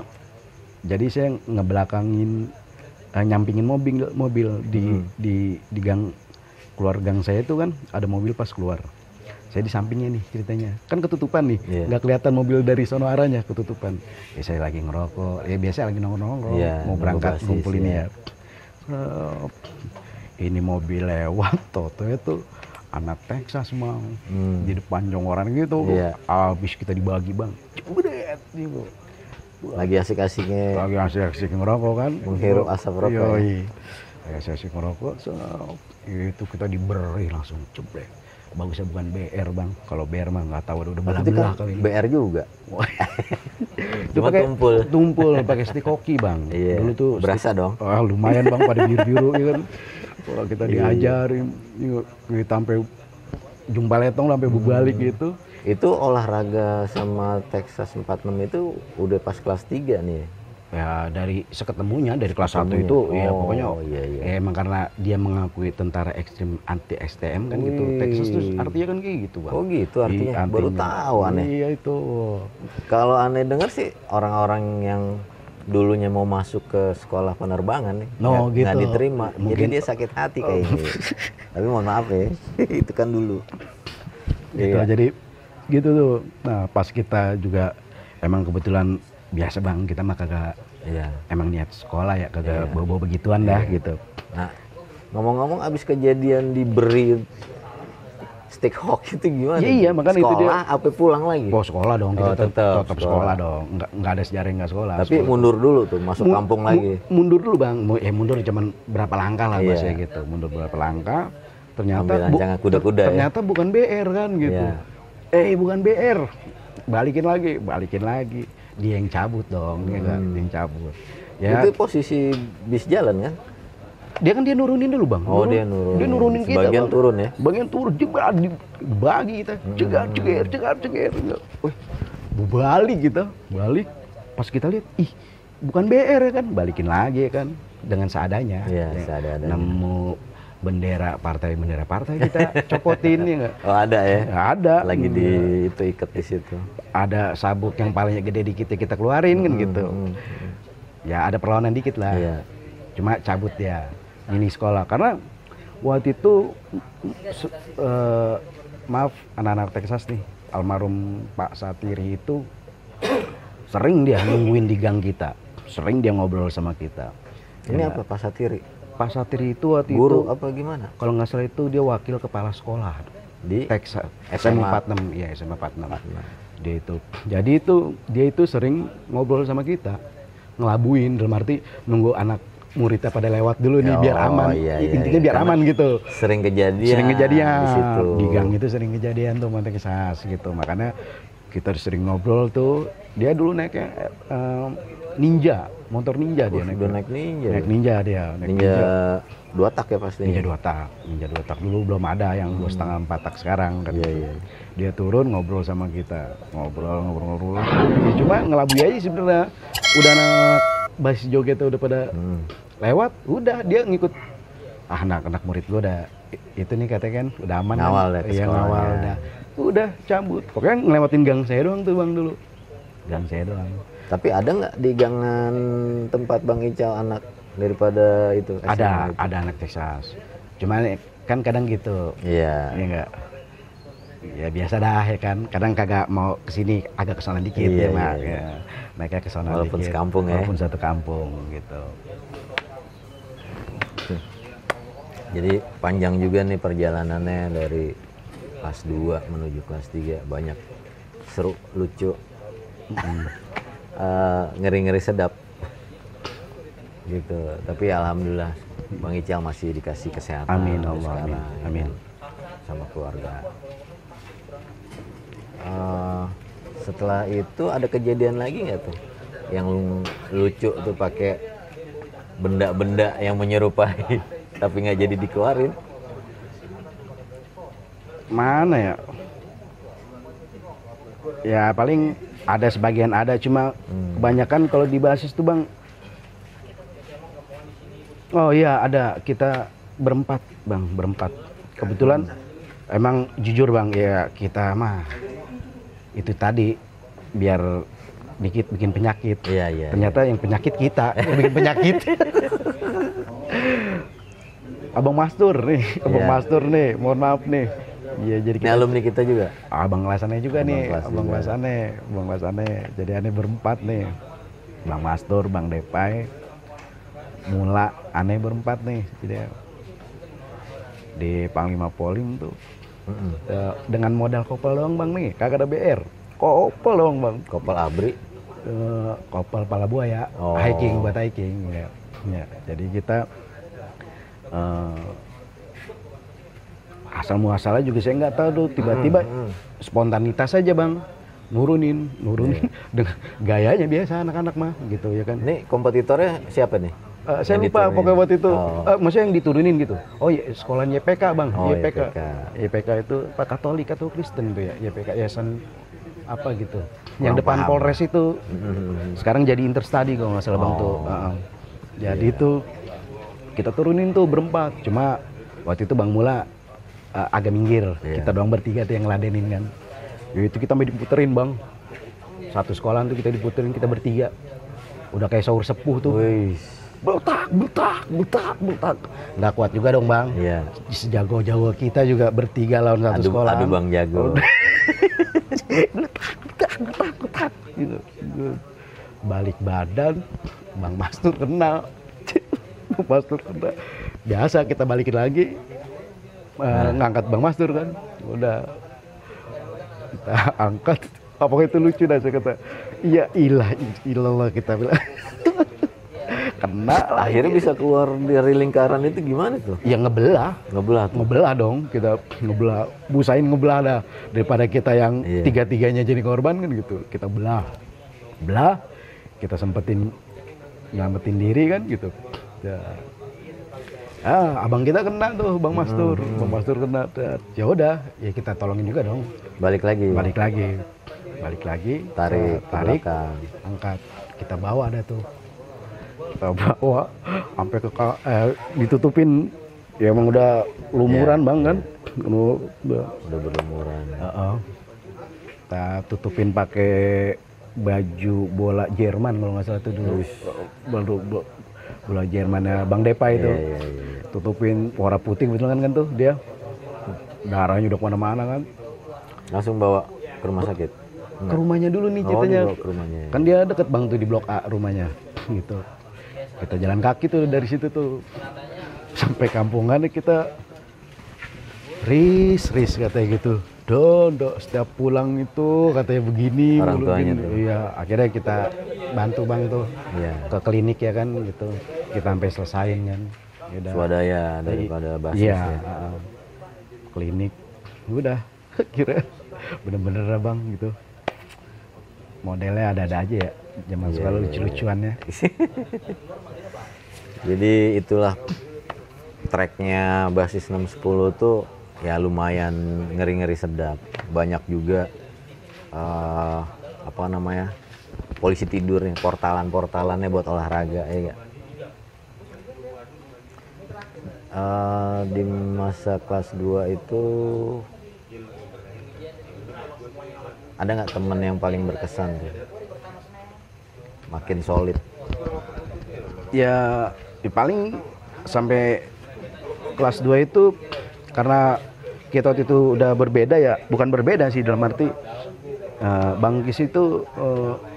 A: jadi saya ngebelakangin, nyampingin mobil di gang, keluar gang saya itu kan ada mobil pas keluar. Saya di sampingnya nih ceritanya, kan ketutupan nih,
B: Iya.
A: nggak kelihatan mobil dari sono arahnya, ketutupan. Ya saya lagi ngerokok, ya biasa lagi nongkrong,
B: Iya,
A: mau
B: nunggu
A: berangkat
B: basis,
A: ngumpul ini
B: iya.
A: ya. Ini mobil lewat, toto itu anak Texas mau di depan jonggoran gitu.
B: Iya.
A: Abis kita dibagi bang, cebret gitu.
B: Lagi asik-asiknya
A: Lagi asik-asik ngerokok kan,
B: menghirup asap rokok.
A: Yoi. Lagi asik-asik ngerokok, itu kita diberi langsung cebret. Bagusnya bukan BR bang, kalau BR mah nggak tahu udah
B: Berarti
A: belah-belah
B: kan
A: kali.
B: BR juga.
A: Itu
B: Cuma
A: pakai
B: tumpul.
A: pakai stik koki bang.
B: Iya.
A: Dulu tuh
B: Berasa dong.
A: lumayan bang pada biru-biru ya kan. Kalau kita
B: Iya.
A: diajarin, kita sampai jumpa letong sampai berbalik gitu.
B: Itu olahraga sama Texas 46 itu udah pas kelas 3 nih.
A: Ya dari seketemunya dari kelas 1
B: Ketemunya.
A: itu ya
B: Oh,
A: pokoknya
B: iya, iya.
A: emang karena dia mengakui tentara ekstrim anti STM kan gitu.
B: Wih.
A: Texas tuh artinya kan kayak gitu bang.
B: Oh gitu artinya.
A: Iya,
B: Baru
A: artinya.
B: tahu aneh.
A: Iya itu.
B: Kalau aneh denger sih orang-orang yang dulunya mau masuk ke sekolah penerbangan nih
A: No,
B: nggak
A: gitu.
B: diterima. Jadi
A: Mungkin-
B: dia sakit hati kayaknya. Tapi mohon maaf ya. Itu kan dulu.
A: Gitu,
B: Iya.
A: jadi gitu tuh. Nah pas kita juga emang kebetulan biasa bang kita mah kagak
B: Iya.
A: emang niat sekolah ya kagak
B: Iya.
A: bawa-bawa begituan dah gitu.
B: Nah, ngomong-ngomong abis kejadian diberi stick hawk itu gimana?
A: Iya, makanya itu dia.
B: Sekolah apa pulang lagi?
A: Oh sekolah dong, kita
B: Oh, tetep
A: tetap
B: sekolah.
A: sekolah dong. Nggak ada sejarah nggak sekolah.
B: Tapi
A: Sekolah.
B: mundur dulu tuh, masuk kampung lagi.
A: Mundur dulu bang, mundur cuman berapa langkah lah
B: Iya.
A: bahasanya gitu. Mundur berapa langkah, ternyata
B: Ambil rancangan kuda-kuda ya?
A: ternyata bukan BR kan gitu.
B: Iya.
A: Bukan BR, balikin lagi. Dia yang cabut dong, ya kan? Dia yang cabut. Ya,
B: Itu posisi bis jalan kan?
A: dia nurunin dulu bang.
B: Oh, dia nurunin.
A: Dia nurunin kita.
B: Sebagian
A: Bang.
B: turun ya?
A: Bagian turun, dibagi kita. Cegar. Wih, balik kita, balik. Pas kita lihat, ih, bukan BR ya kan? Balikin lagi ya kan, dengan seadanya.
B: Iya,
A: Ya,
B: seadanya.
A: Nemu bendera partai kita copotin ya nggak?
B: Oh ada ya?
A: Nggak ada.
B: Lagi di itu ikat di situ.
A: Ada sabuk yang palingnya gede dikit ya kita keluarin kan gitu. Ya ada perlawanan dikit lah.
B: Iya.
A: Cuma cabut ya. mini sekolah. Karena waktu itu maaf anak-anak Texas nih, almarhum Pak Satiri itu sering dia nungguin di gang kita, sering dia ngobrol sama kita.
B: Ini apa Pak Satiri?
A: Pak Satiri itu waktu
B: Guru
A: itu
B: apa gimana?
A: kalau nggak salah itu dia wakil kepala sekolah
B: Di
A: Texas,
B: SMA.
A: SMA 46, ya SMA 46. Dia itu, jadi itu dia itu sering ngobrol sama kita, ngelabuin, dalam arti nunggu anak muridnya pada lewat dulu nih biar aman.
B: Iya,
A: Intinya biar
B: karena
A: aman gitu.
B: Sering kejadian. Di situ.
A: Di gang itu sering kejadian tuh Texas gitu. Makanya kita sering ngobrol tuh. Dia dulu naiknya Ninja, motor Ninja dia naik.
B: Udah naik Ninja.
A: Naik Ninja dia.
B: Ninja 2 tak ya pasti.
A: Ninja 2 tak. Ninja 2 tak dulu belum ada yang 2,5 4 tak sekarang kan.
B: Iya.
A: Dia turun ngobrol sama kita. Ngobrol. Ya, cuma ngelabui aja sebenarnya. Udah anak basis joget udah pada lewat, udah dia ngikut. Anak-anak murid gua udah itu nih katanya kan udah aman.
B: Ngawal
A: kan?
B: ya ke
A: Iya,
B: sekolahnya.
A: ngawal udah cabut. Pokoknya ngelewatin gang saya doang tuh Bang dulu. Gang saya doang.
B: Tapi ada nggak di gangan tempat Bang Ical anak daripada itu? SMA itu?
A: Ada anak Texas. Cuman kan kadang gitu.
B: Iya.
A: Ya enggak. Ya biasa dah ya kan. Kadang kagak mau kesini agak kesana dikit
B: Iya,
A: ya Mak.
B: iya.
A: Ya. Mereka kesana
B: Walaupun
A: dikit.
B: sekampung ya.
A: Walaupun satu kampung gitu.
B: Jadi panjang juga nih perjalanannya dari kelas 2 menuju kelas 3. Banyak seru, lucu, ngeri-ngeri sedap gitu. Tapi alhamdulillah Bang Ical masih dikasih kesehatan.
A: Amin
B: sampai
A: Allah,
B: sekarang,
A: amin.
B: sama keluarga. Setelah itu ada kejadian lagi nggak tuh yang lucu tuh pakai benda-benda yang menyerupai tapi nggak jadi dikeluarin?
A: Mana ya? Ya paling ada sebagian ada, cuma kebanyakan kalau di basis tuh Bang. Oh iya ada, kita berempat Bang, berempat. Kebetulan emang jujur Bang ya kita mah itu tadi biar dikit bikin penyakit.
B: Iya.
A: Ternyata yang penyakit kita yang bikin penyakit. Abang Mastur nih, Abang
B: Iya.
A: Mastur nih, mohon maaf nih. Iya jadi
B: Ini alumni kita juga.
A: Abang Lasane juga
B: Abang
A: nih,
B: kelas
A: Abang
B: juga.
A: Lasane. Jadi aneh berempat nih. Bang Mastur, Bang Depai, Mula, aneh berempat nih. Jadi di Panglima Polim tuh dengan modal kopel doang Bang nih, kagak ada BR. Kopel doang Bang.
B: Kopel Abri.
A: Kopel pala buaya,
B: Oh.
A: hiking buat hiking ya. Ya, jadi kita asal muasalnya juga saya nggak tahu tuh, tiba-tiba spontanitas aja Bang nurunin dengan gayanya biasa anak-anak mah gitu ya kan.
B: Ini kompetitornya siapa nih?
A: Saya
B: Yang
A: lupa
B: diturunin?
A: pokoknya waktu itu
B: Oh.
A: maksudnya yang diturunin gitu. Oh ya sekolah YPK Bang,
B: Oh,
A: YPK.
B: YPK.
A: YPK itu Pak Katolik atau Kristen tuh ya, YPK Yayasan apa gitu.
B: Kurang
A: Yang depan
B: paham.
A: Polres itu sekarang jadi Interstudy kalau nggak salah Bang tuh. Jadi itu kita turunin tuh berempat. Cuma waktu itu Bang Mula agak minggir.
B: Iya.
A: Kita doang bertiga tuh yang ngeladenin kan. Ya itu kita sampai diputerin Bang. Satu sekolah tuh kita diputerin, kita bertiga. Udah kayak sahur sepuh tuh.
B: Wih.
A: Butak. Nggak kuat juga dong Bang.
B: Iya.
A: Sejago-jago kita juga bertiga lawan satu sekolah.
B: Adu Bang Jago.
A: Getak gitu. Balik badan, Bang Mastur kena. Bang Mastur kena. Biasa kita balikin lagi. Ngangkat Bang Mastur kan. Udah kita angkat. Apakah itu lucu dah saya kata. Iya ilah kita bilang. Kena lah.
B: Akhirnya bisa keluar dari lingkaran itu gimana tuh?
A: Ya ngebelah.
B: Ngebelah tuh.
A: Ngebelah dong, kita ngebelah, busain ngebelah dah daripada kita yang
B: Iya.
A: tiga-tiganya jadi korban kan gitu. Kita belah, kita sempetin nyelamatin diri kan gitu. Ya. Abang kita kena tuh, Bang Mastur, Bang Mastur kena. Ya udah, ya kita tolongin juga dong.
B: Balik lagi.
A: Balik lagi,
B: Tarik ke
A: tarik,
B: belakang.
A: angkat, kita bawa dah tuh. Kita bawa sampai ke ditutupin, ya emang udah lumuran
B: Iya,
A: Bang kan.
B: Udah berlumuran.
A: Kita tutupin pakai baju bola Jerman kalau nggak salah itu dulu. Bola Jermannya Bang Depa itu.
B: Iya.
A: Tutupin warna putih betul kan tuh dia. Darahnya udah kemana-mana kan.
B: Langsung bawa ke rumah sakit.
A: Ke rumahnya dulu nih
B: Oh,
A: ceritanya.
B: dibawa ke rumahnya.
A: Kan dia deket Bang tuh di Blok A rumahnya gitu. Kita jalan kaki tuh dari situ tuh sampai kampungan kita ris katanya gitu. Dok, setiap pulang itu katanya begini.
B: Orang tuanya
A: begini.
B: tuh.
A: Iya, akhirnya kita bantu Bang tuh
B: Iya.
A: ke klinik ya kan gitu. Kita sampai selesain kan. Yaudah.
B: Swadaya daripada basis
A: Iya,
B: ya.
A: klinik. Udah, kira bener-bener lah Bang gitu. Modelnya ada-ada aja ya. Zaman
B: Iya,
A: sekarang
B: iya,
A: lucu-lucuannya.
B: Jadi itulah tracknya basis 610 tuh ya lumayan ngeri-ngeri sedap. Banyak juga apa namanya, polisi tidurnya, portalannya buat olahraga ya gak? Di masa kelas 2 itu ada nggak temen yang paling berkesan tuh? Makin solid.
A: Ya, paling sampai kelas 2 itu karena kita waktu itu udah berbeda ya, bukan berbeda sih dalam arti Bang Kis itu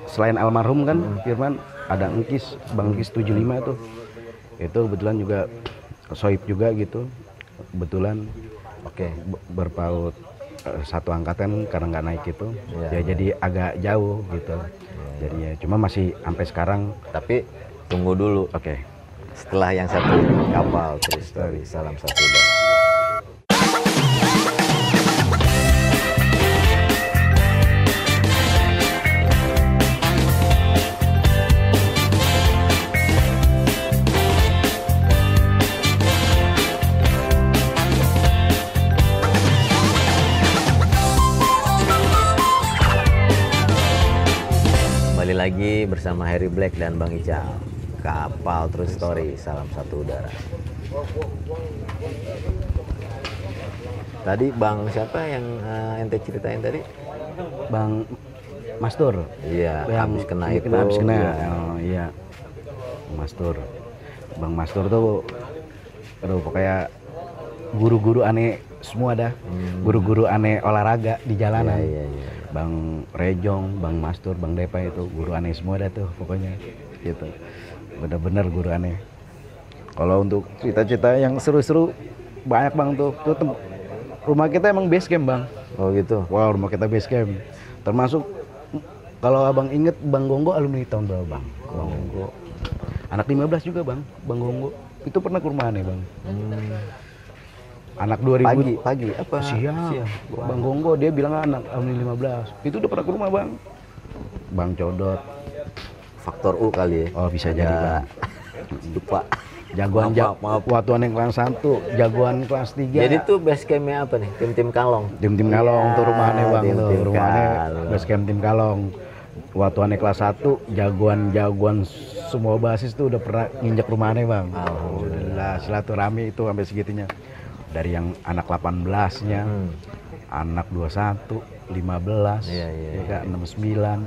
A: selain almarhum kan Firman ada Engkis, Bang Kis 75 tuh. Itu kebetulan juga soib juga gitu. Kebetulan
B: Oke.
A: berpaut satu angkatan karena nggak naik itu.
B: Iya.
A: Ya jadi agak jauh gitu. Jadinya cuma masih sampai sekarang.
B: Tapi tunggu dulu.
A: Oke.
B: Setelah yang satu kapal terus story. Salam satu udara. Kembali lagi bersama Harry Black dan Bang Ical. Kapal True Story, salam satu udara. Tadi Bang siapa yang ente ceritain tadi?
A: Bang Mastur.
B: Iya, habis kena itu.
A: Habis kena.
B: Iya.
A: Oh iya. Mastur. Bang Mastur tuh aduh pokoknya guru-guru aneh semua dah. Guru-guru aneh olahraga di jalanan.
B: Iya.
A: Bang Rejong, Bang Mastur, Bang Depa itu guru aneh semua dah tuh pokoknya gitu. Bener-bener guru aneh. Kalau untuk cerita-cerita yang seru-seru banyak Bang tuh. Rumah kita emang base camp Bang.
B: Oh gitu.
A: Wow, rumah kita base camp. Termasuk kalau Abang inget Bang Gonggo alumni tahun berapa Bang? Bang Gonggo. Anak 15 juga Bang, Bang Gonggo. Itu pernah ke rumah aneh Bang. Anak 2000
B: Pagi apa?
A: siang. Bang Gonggo dia bilang anak alumni 15. Itu udah pernah ke rumah Bang. Bang Codot.
B: Faktor U kali ya.
A: Oh bisa jadi Bang.
B: Lupa.
A: Jagoan
B: Maaf.
A: waktu yang kelas 1, jagoan kelas 3.
B: Jadi tuh base campnya apa nih? Tim-tim kalong.
A: Tim Kalong tuh rumah aneh Bang tuh.
B: tim
A: Rumah aneh
B: Kalong.
A: base camp tim Kalong. Waktu aneh kelas 1, jagoan semua basis tuh udah pernah nginjek rumah aneh Bang. Alhamdulillah silaturahmi itu sampai segitunya. Dari yang anak 18-nya, anak 21, 15,
B: Iya.
A: ya kan 69,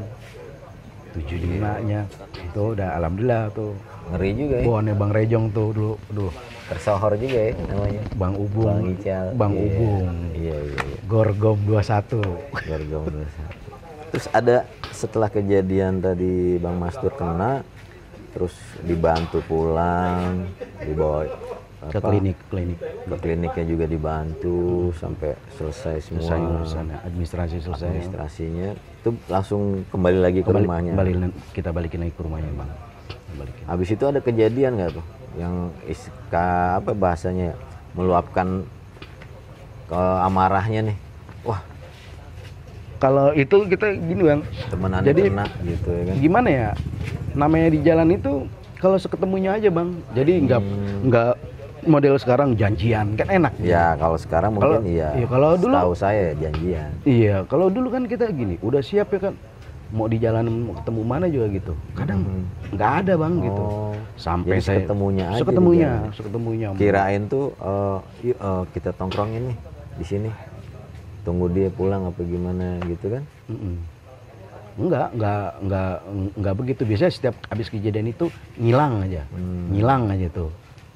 A: 75-nya. Itu udah alhamdulillah tuh.
B: Ngeri juga ya.
A: Wah, aneh Bang Rejong tuh dulu. Aduh.
B: Tersohor juga ya namanya.
A: Bang Ubung.
B: Bang Ical.
A: Bang
B: Iya.
A: Ubung.
B: Iya.
A: Gorgom 21.
B: Gorgom 21. Terus ada setelah kejadian tadi Bang Mastur kena, terus dibantu pulang, dibawa
A: Ke klinik.
B: ke kliniknya juga dibantu sampai selesai semua
A: Selesai urusannya, administrasi selesai.
B: administrasinya. Itu langsung kembali lagi ke rumahnya.
A: Kita balikin lagi ke rumahnya Bang. Balikin.
B: Habis itu ada kejadian nggak tuh yang apa bahasanya, meluapkan ke amarahnya nih? Wah,
A: Kalau itu kita gini Bang.
B: temenan
A: Jadi
B: kena gitu ya kan.
A: gimana ya? Namanya di jalan itu kalau seketemunya aja Bang. Jadi nggak model sekarang janjian kan enak.
B: Ya kalau sekarang mungkin iya.
A: Kalau dulu
B: Setahu saya janjian.
A: iya, kalau dulu kan kita gini, udah siap ya kan. Mau di jalan mau ketemu mana juga gitu. Kadang nggak ada Bang gitu.
B: Oh,
A: Sampai
B: jadi
A: saya
B: seketemunya aja.
A: seketemunya.
B: Kirain tuh yuk, kita tongkrongin nih di sini. Tunggu dia pulang apa gimana gitu kan.
A: Enggak begitu. Biasanya setiap habis kejadian itu ngilang aja. Ngilang aja tuh.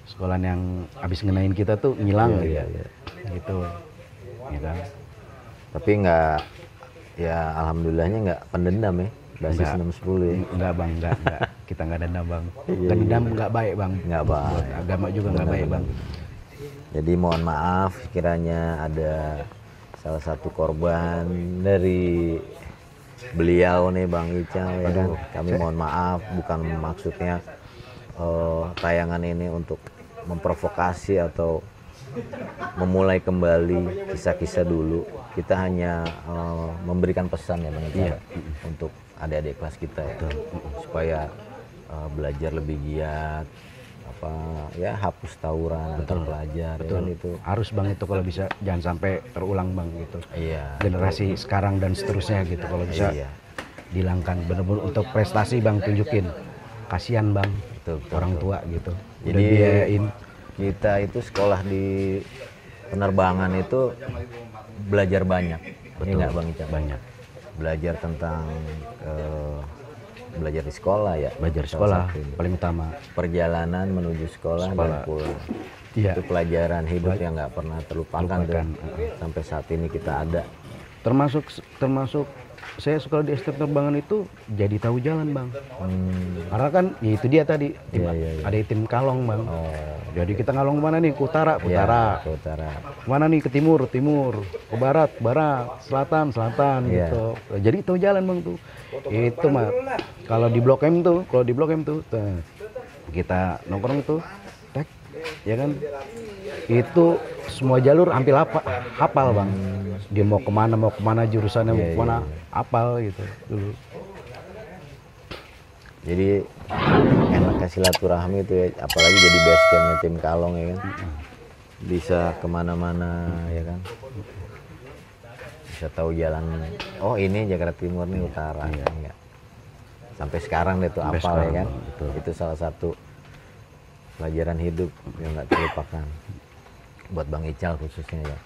A: Sekolahan yang habis ngenain kita tuh ngilang aja. Gitu. Ya kan.
B: Tapi nggak, ya alhamdulillahnya nggak pendendam ya, basis
A: Nggak.
B: 610 ya.
A: Enggak bang, enggak. Kita enggak dendam bang. Dendam enggak baik bang.
B: Nggak baik.
A: Buat agama juga enggak baik bang.
B: Jadi mohon maaf kiranya ada salah satu korban dari beliau nih Bang Ical ya kan. Kami mohon maaf, bukan maksudnya tayangan ini untuk memprovokasi atau memulai kembali kisah-kisah dulu. Kita hanya memberikan pesan ya Bang Ical untuk adik-adik kelas kita ya, supaya belajar lebih giat, apa ya, hapus tawuran antar pelajar. Ya kan, itu
A: Harus bang itu kalau bisa, jangan sampai terulang bang gitu.
B: iya,
A: Generasi sekarang dan seterusnya gitu kalau bisa
B: iya.
A: dihilangkan. Bener-bener untuk prestasi bang, tunjukin. Kasihan bang,
B: Betul,
A: orang tua gitu. Udah
B: Jadi
A: biayain.
B: kita itu sekolah di penerbangan itu belajar banyak. Ini nggak Bang Ical?
A: Banyak.
B: Belajar tentang belajar di sekolah ya.
A: Belajar
B: Salah
A: sekolah
B: satunya.
A: paling utama.
B: Perjalanan menuju sekolah dan pulang.
A: Iya.
B: Itu pelajaran hidup yang nggak pernah terlupakan tuh.
A: Lupakan.
B: Sampai saat ini kita ada.
A: Termasuk saya sekolah di SD penerbangan itu jadi tahu jalan bang. Karena kan ya itu dia tadi ada tim kalong bang. Jadi kita ngalong kemana nih? Ke utara, ke utara.
B: Ke utara.
A: Kemana nih? Ke timur, timur. Ke barat, barat. Selatan, selatan gitu. Jadi tahu jalan bang tuh. Itu mah kalau di Blok M tuh, kita nongkrong tuh, tek, ya kan? Itu semua jalur hampir hafal bang. Dia mau kemana jurusannya mau kemana, hafal gitu dulu.
B: Jadi enaknya silaturahmi itu ya, apalagi jadi base campnya tim kalong ya kan. Bisa kemana-mana ya kan. Bisa tahu jalan, oh ini Jakarta Timur nih utara ya enggak. Sampai sekarang deh tuh apal ya kan. Itu salah satu pelajaran hidup yang nggak terlupakan buat Bang Ical khususnya ya.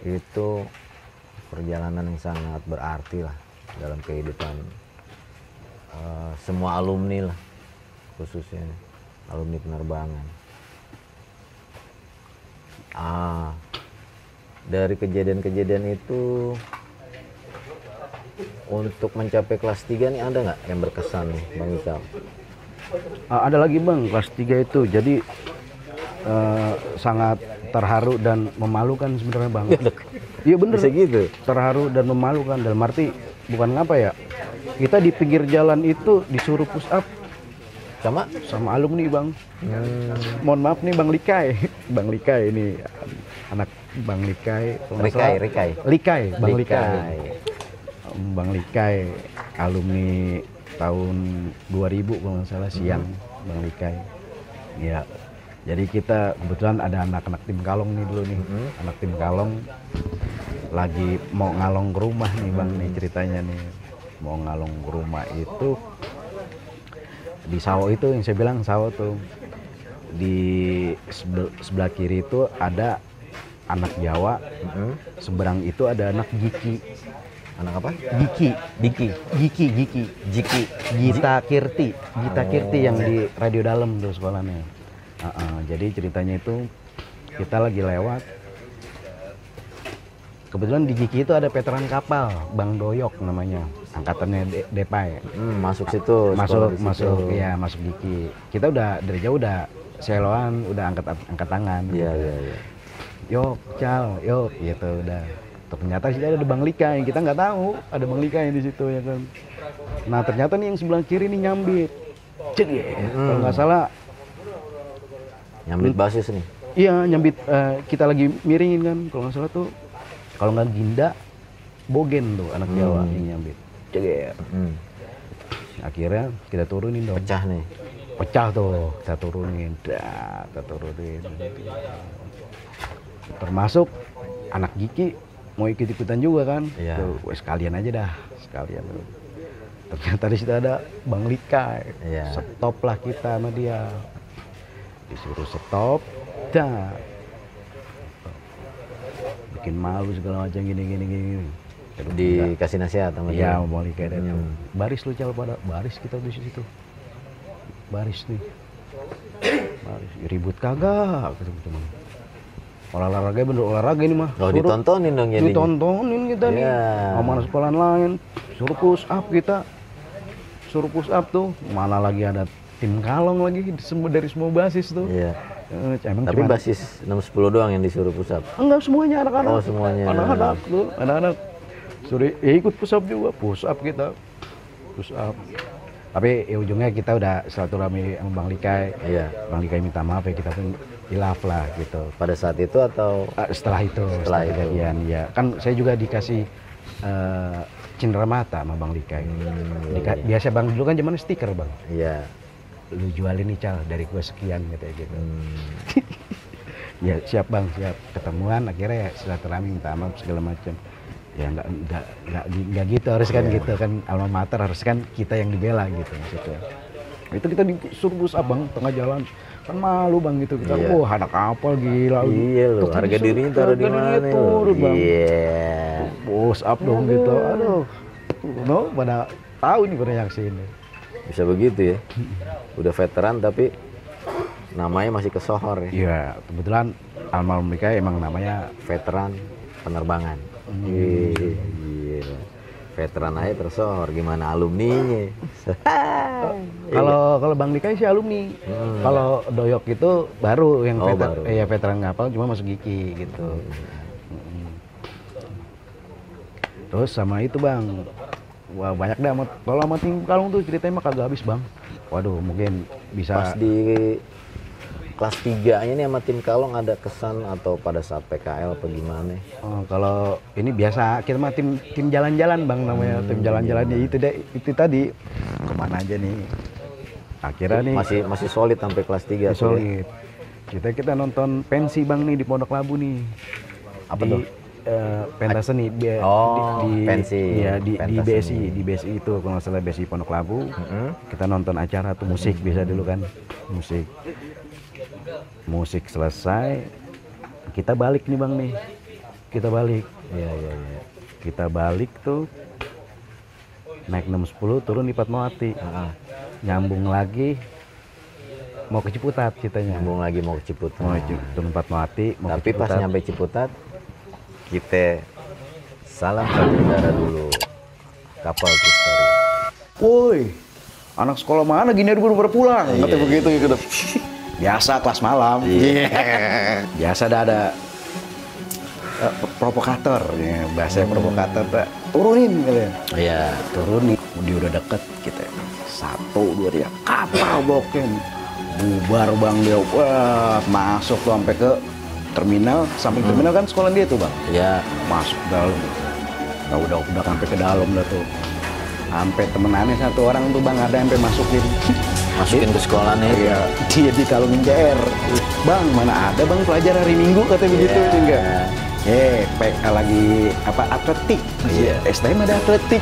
B: Itu perjalanan yang sangat berarti lah dalam kehidupan semua alumni lah, khususnya alumni penerbangan. Dari kejadian-kejadian itu untuk mencapai kelas 3 nih ada nggak yang berkesan nih Bang Ical?
A: Ada lagi bang, kelas 3 itu jadi sangat terharu dan memalukan sebenarnya bang. Iya bener.
B: Bisa gitu.
A: Terharu dan memalukan dalam arti bukan ngapa ya. Kita di pinggir jalan itu disuruh push up sama alumni bang. Mohon maaf nih Bang Likai. Bang Likai ini anak Bang Likai. Likai. Bang Likai alumni tahun 2000 kalau nggak salah siang Bang Likai. Ya. Jadi kita kebetulan ada anak-anak tim kalong nih dulu nih. Anak tim kalong lagi mau ngalong ke rumah nih bang nih ceritanya nih. Mau ngalong ke rumah itu di sawah itu yang saya bilang sawah tuh. Di sebelah kiri itu ada anak Jawa. Seberang itu ada anak Giki.
B: Anak apa?
A: Giki. Gita Kirti yang di radio dalam tuh sekolahnya. Jadi ceritanya itu kita lagi lewat, kebetulan di Giki itu ada veteran kapal Bang Doyok namanya, angkatannya Depai.
B: Masuk situ.
A: Masuk Giki. Kita udah dari jauh udah seloan, udah angkat tangan.
B: Iya.
A: Yok, Cal, yok, gitu udah. Ternyata sih ada Bang Likai, kita nggak tahu ada Bang Likai di situ ya kan. Nah ternyata nih yang sebelah kiri nih nyambit, kalau nggak salah.
B: Nyambit basis nih.
A: Iya nyambit, kita lagi miringin kan, kalau nggak salah tuh, kalau nggak Ginda, Bogen tuh anak Jawa yang nyambit. Akhirnya kita turunin dong. Pecah tuh, kita turunin. Termasuk anak Giki mau ikut-ikutan juga kan. Tuh, sekalian aja dah, sekalian. Ternyata di situ ada Bang Likai. Stop lah kita sama dia. Disuruh stop, bikin malu segala macam gini.
B: Dikasih nasihat sama
A: Iya,
B: dia.
A: mau balik kayak itu. Baris lu cal pada baris kita di situ. Baris nih. Baris ribut kagak gitu teman. Olahraga bener olahraga ini mah.
B: Oh, ditontonin dong jadinya.
A: Ditontonin kita nih.
B: Iya.
A: Sama sekolah lain suruh push up kita. Suruh push up tuh. Mana lagi ada tim kalong lagi dari semua basis tuh.
B: Iya.
A: Emang
B: Tapi
A: cuman-
B: basis 6-10 doang yang disuruh push up.
A: enggak semuanya anak-anak.
B: Oh, semuanya.
A: Anak-anak tuh, anak-anak. Suruh ya ikut push up juga, push up kita. Push up. Tapi ya ujungnya kita udah silaturahmi sama Bang Likai.
B: Iya.
A: Bang Likai minta maaf ya, kita pun hilaf lah gitu.
B: Pada saat itu atau
A: Setelah itu, setelah
B: itu.
A: kejadian ya. Kan saya juga dikasih cindera mata sama Bang Likai. Biasa Bang dulu kan zaman stiker Bang.
B: iya.
A: Lu jualin nih cal dari gua sekian gitu. Ya siap Bang, siap. Ketemuan akhirnya ya silaturahmi minta maaf segala macam. Ya nggak gitu harus kan gitu kan alma mater harus kan kita yang dibela gitu maksudnya. Itu kita disuruh push up Bang tengah jalan kan malu Bang gitu kita.
B: Iya.
A: Wah anak apal gila.
B: Iya loh,
A: Terus
B: harga
A: disuruh-
B: dirinya taruh di
A: harga dirinya
B: mana
A: turun, Bang.
B: Iya.
A: Push up dong gitu. Aduh. No, pada tahu nih pada yang sini.
B: Bisa begitu ya. Udah veteran tapi namanya masih kesohor ya.
A: Iya, kebetulan almarhum Mika emang namanya
B: Veteran penerbangan. Iya. Veteran aja tersohor, gimana alumninya?
A: kalau Bang Likai sih alumni. Kalau Doyok itu baru yang
B: Oh, baru.
A: veteran ngapal cuma masuk Giki gitu. Terus sama itu Bang. Wah, banyak deh kalau sama tim kalung tuh ceritanya mah kagak habis Bang. Waduh, mungkin bisa
B: Pas di kelas 3-nya nih sama tim kalong ada kesan atau pada saat PKL apa gimana?
A: kalau ini biasa kita mah tim jalan-jalan Bang namanya. Tim jalan-jalannya itu tadi. Kemana aja nih. Akhirnya nih
B: Masih solid sampai kelas 3 tuh ya?
A: solid. Kita nonton pensi Bang nih di Pondok Labu nih.
B: Apa
A: di,
B: tuh?
A: pentas seni
B: pensi.
A: Iya, di
B: Pentas
A: BSI, di BSI itu kalau nggak salah BSI Pondok Labu. Kita nonton acara tuh musik biasa dulu kan. Musik selesai, kita balik nih Bang nih. Kita balik.
B: Iya.
A: Kita balik tuh naik 610 turun di Fatmawati. Nyambung lagi mau ke Ciputat ceritanya.
B: Nyambung lagi mau ke Ciputat.
A: Mau turun Fatmawati, mau
B: Tapi
A: ke
B: pas
A: Ciputat.
B: nyampe Ciputat, kita salam satu udara dulu. Kapal Kustari.
A: Woi, anak sekolah mana gini baru pulang? Kata begitu gitu. Biasa kelas malam. Iya. Biasa ada provokator, ya, bahasa provokator. Turunin kalian.
B: Iya.
A: Turunin. Dia udah deket kita. 1, 2, 3 kapal bloken. Bubar Bang dia. Wah, masuk tuh sampai ke terminal. Samping terminal kan sekolah dia tuh Bang.
B: Ya.
A: Masuk dalam. Nah, udah sampai ke dalam dah tuh. Sampai temenannya satu orang tuh Bang ada yang sampai
B: Masukin ke sekolah nih.
A: Iya, dia dikalungin JR. Bang, mana ada Bang pelajar hari Minggu kata begitu enggak? PK lagi apa atletik.
B: Iya.
A: STM ada atletik.